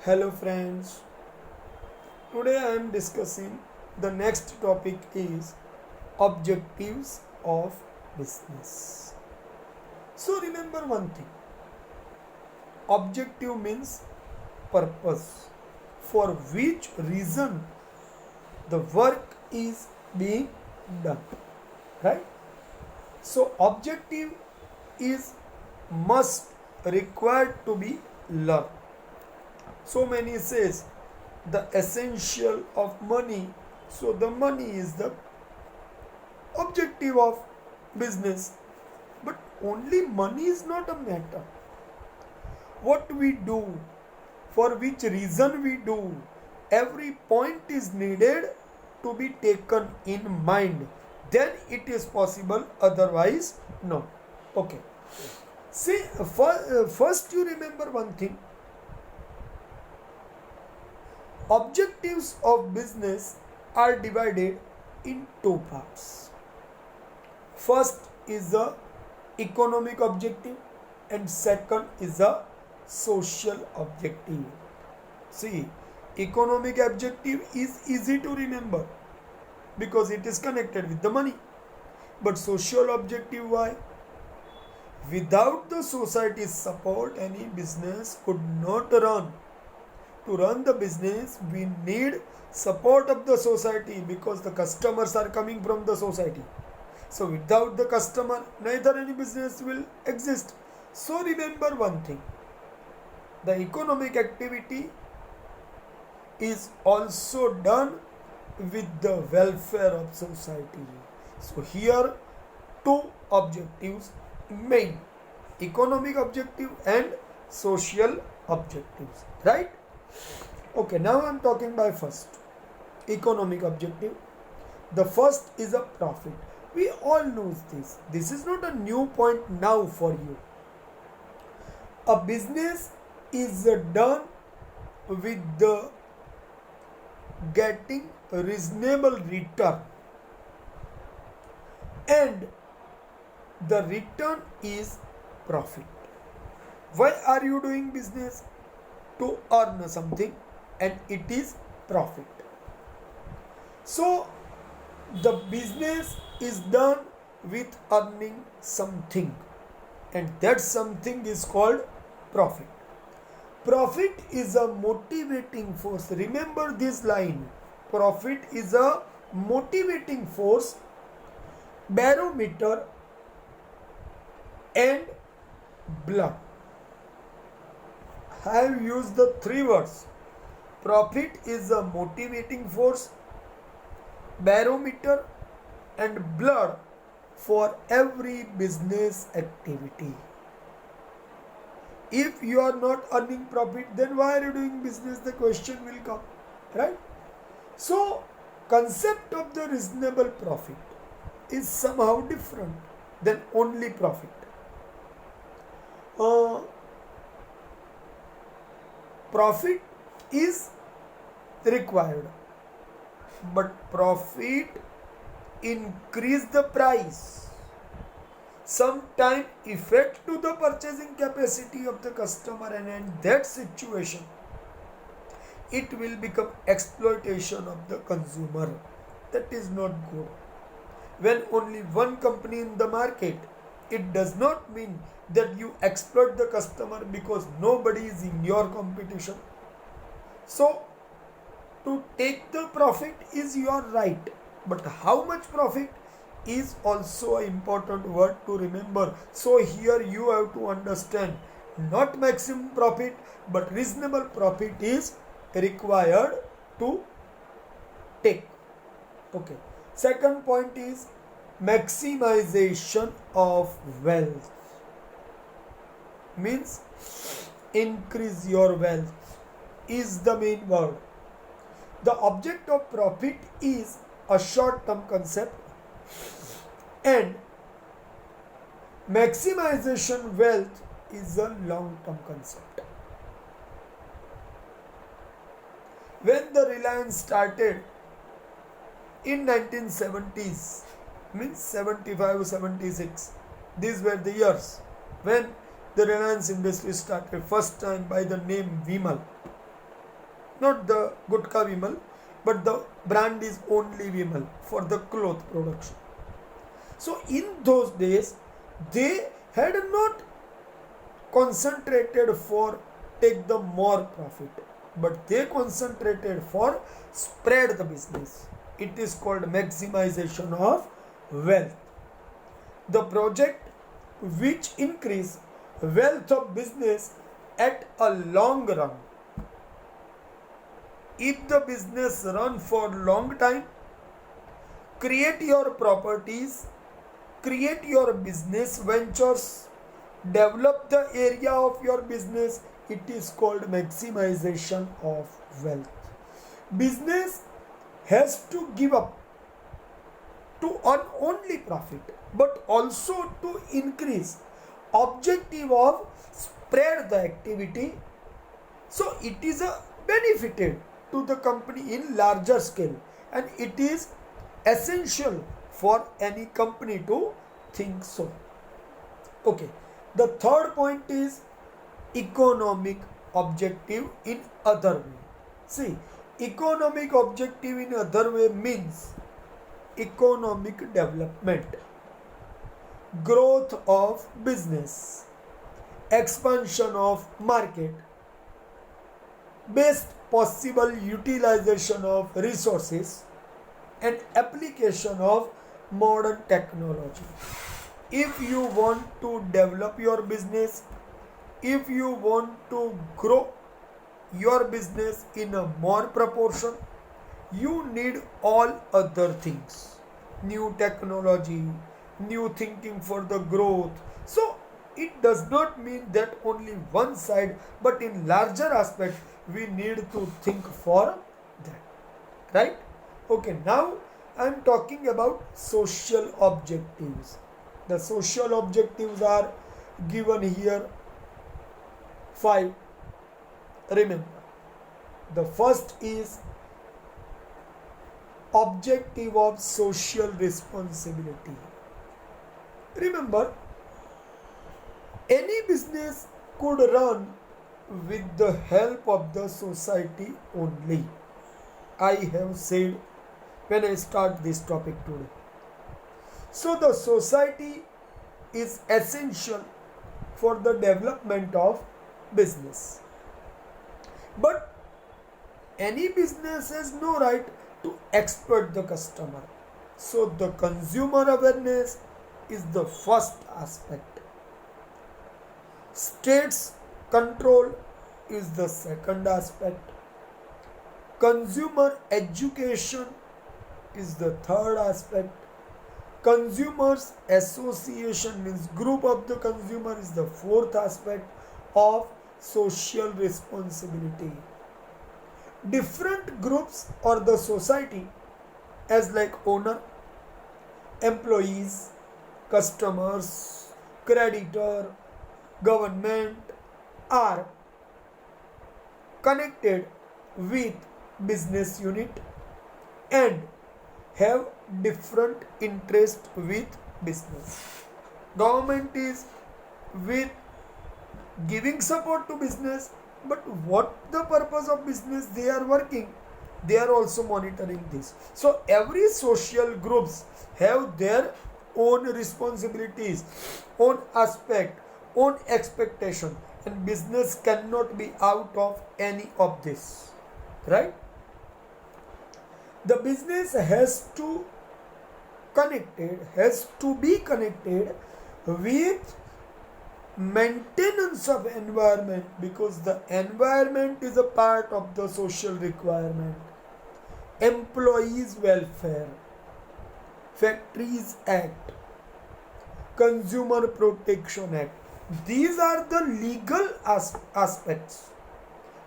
Hello friends, today I am discussing the next topic is objectives of business. So remember one thing, objective means purpose for which reason the work is being done, right? So objective is must required to be learned. So many says the essential of money, so the money is the objective of business, but only money is not a matter. What we do, for which reason we do, every point is needed to be taken in mind, then it is possible, otherwise no. Okay, see, first you remember one thing, objectives of business are divided in two parts. First is the economic objective and second is the social objective. See, economic objective is easy to remember because it is connected with the money. But social objective, why? Without the society's support, any business could not run. To run the business, we need support of the society because the customers are coming from the society. So without the customer, neither any business will exist. So remember one thing, the economic activity is also done with the welfare of society. So here two objectives main, economic objective and social objectives, right? Okay, now I am talking by first economic objective. The first is a profit. We all know this. This is not a new point now for you. A business is done with the getting reasonable return, and the return is profit. Why are you doing business? To earn something, and it is profit. So the business is done with earning something, and that something is called profit. Profit is a motivating force. Remember this line, profit is a motivating force, barometer and blood. I have used the three words. Profit is a motivating force, barometer and blood for every business activity. If you are not earning profit, then why are you doing business? The question will come, right? So concept of the reasonable profit is somehow different than only profit. Profit is required, but profit increase the price, sometime effect to the purchasing capacity of the customer, and in that situation it will become exploitation of the consumer. That is not good. When only one company in the market, it does not mean that you exploit the customer because nobody is in your competition. So to take the profit is your right, but how much profit is also an important word to remember. So here you have to understand, not maximum profit but reasonable profit is required to take. Okay, second point is maximization of wealth, means increase your wealth is the main word. The object of profit is a short term concept, and maximization wealth is a long term concept. When the Reliance started in 1970s, means 75, 76, these were the years when the Reliance industry started first time by the name Vimal. not the Gutka Vimal, but the brand is only Vimal for the cloth production. So in those days, they had not concentrated for take the more profit, but they concentrated for spread the business. It is called maximization of wealth. The project which increase wealth of business at a long run. If the business run for long time, create your properties, create your business ventures, develop the area of your business. It is called maximization of wealth. Business has to give up to earn only profit, but also to increase objective of spread the activity. So it is a benefited to the company in larger scale, and it is essential for any company to think so. Okay, the third point is economic objective in other way. See, economic objective in other way means economic development, growth of business, expansion of market, best possible utilization of resources, and application of modern technology. If you want to develop your business, if you want to grow your business in a more proportion, you need all other things, new technology, new thinking for the growth. So it does not mean that only one side, but in larger aspect we need to think for that, right? Okay, now I am talking about social objectives. The social objectives are given here 5. Remember, the first is objective of social responsibility. Remember, any business could run with the help of the society only. I have said when I start this topic today. So the society is essential for the development of business. But any business has no right to exploit the customer. So the consumer awareness is the first aspect. State's control is the second aspect. Consumer education is the third aspect. Consumers association means group of the consumer is the fourth aspect of social responsibility. Different groups or the society as like owner, employees, customers, creditor, government are connected with business unit and have different interest with business. Government is with giving support to business, but what the purpose of business they are working, they are also monitoring this. So every social groups have their own responsibilities, own aspect, own expectation, and business cannot be out of any of this, right? The business has to be connected with maintenance of environment, because the environment is a part of the social requirement. Employees welfare, Factories Act, Consumer Protection Act, these are the legal aspects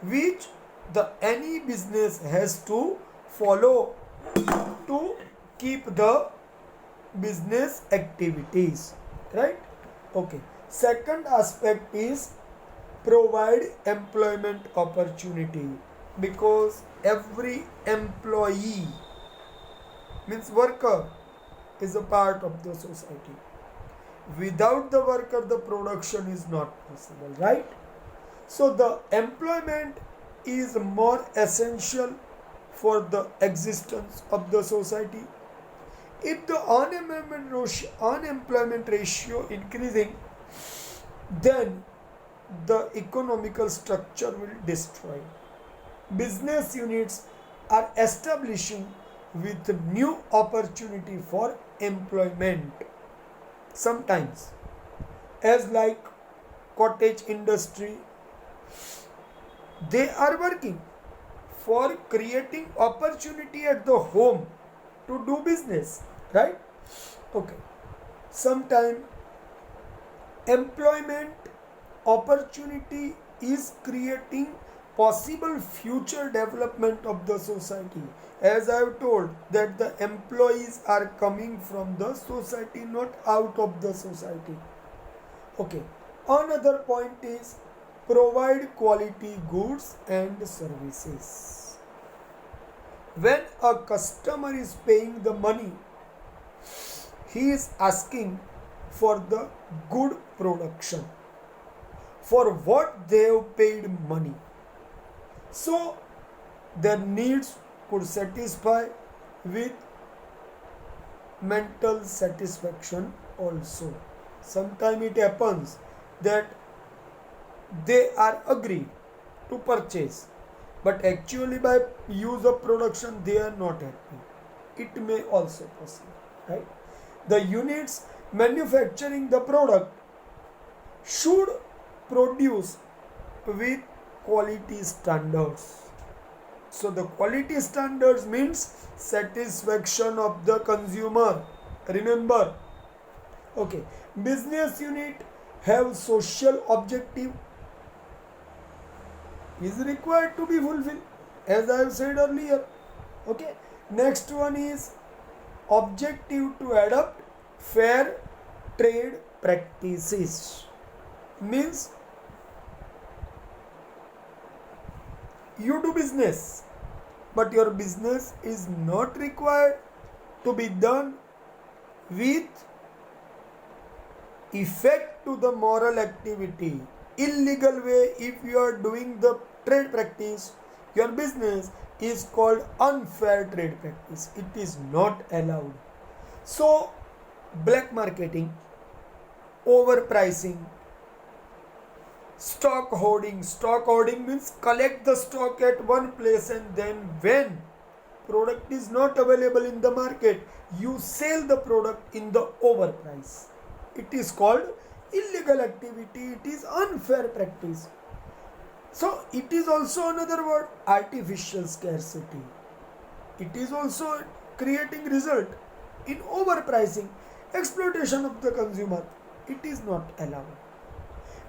which the any business has to follow to keep the business activities, right? Okay, second aspect is provide employment opportunity, because every employee means worker is a part of the society. Without the worker the production is not possible, right? So the employment is more essential for the existence of the society. If the unemployment ratio increasing, then the economical structure will destroy. Business units are establishing with new opportunity for employment. Sometimes, as like cottage industry, they are working for creating opportunity at the home to do business, right? Okay. Sometime employment opportunity is creating possible future development of the society. As I have told that the employees are coming from the society, not out of the society. Okay. Another point is provide quality goods and services. When a customer is paying the money, he is asking for the good production for what they have paid money. So their needs could satisfy with mental satisfaction also. Sometimes it happens that they are agreed to purchase, but actually by use of production they are not happy. It may also possible, right? The units manufacturing the product should produce with quality standards. So the quality standards means satisfaction of the consumer. Remember, okay, business unit have social objective is required to be fulfilled, as I have said earlier. Okay, next one is objective to adopt fair trade practices. Means you do business, but your business is not required to be done with effect to the moral activity. Illegal way, if you are doing the trade practice, your business is called unfair trade practice. It is not allowed. So black marketing, overpricing, stock hoarding means collect the stock at one place and then when product is not available in the market, you sell the product in the overprice. It is called illegal activity. It is unfair practice. So it is also another word, artificial scarcity. It is also creating result in overpricing, exploitation of the consumer. It is not allowed.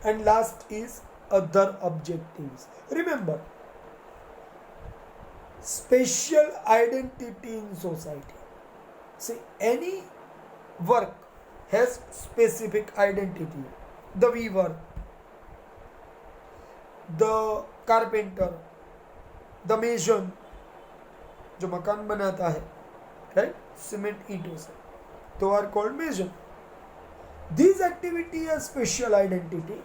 And last is other objectives. Remember, special identity in society. See, any work has specific identity. The weaver, the carpenter, the mason, जो मकान बनाता है, right? Cement ईंटों से, तो are called mason. These activity has special identity.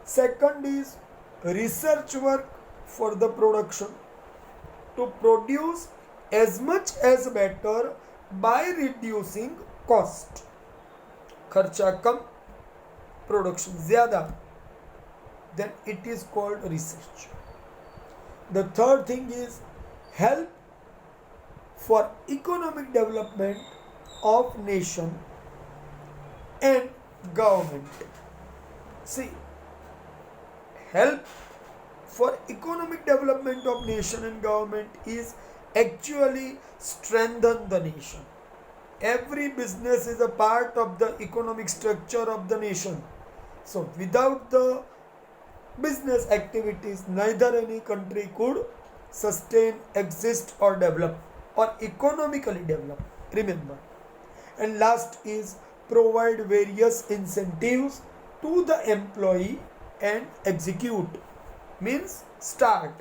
Second is research work for the production to produce as much as better by reducing cost. खर्चा कम, production ज़्यादा, then it is called research. The third thing is help for economic development of nation and government. See, help for economic development of nation and government is actually strengthen the nation. Every business is a part of the economic structure of the nation. So without the business activities, neither any country could sustain, exist or develop or economically develop. Remember. And last is provide various incentives to the employee and execute, means start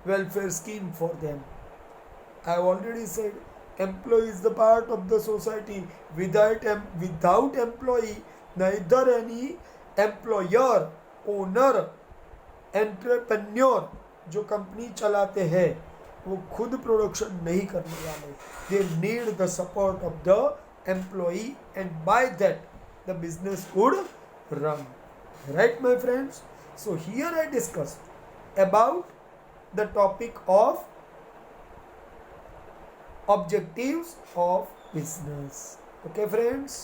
welfare scheme for them. I have already said employee is the part of the society. Without employee, neither any employer, owner, entrepreneur जो company चलाते हैं वो खुद production नहीं करने वाले. They need the support of the employee and by that the business would run. Right, my friends? So here I discussed about the topic of objectives of business. Okay, friends?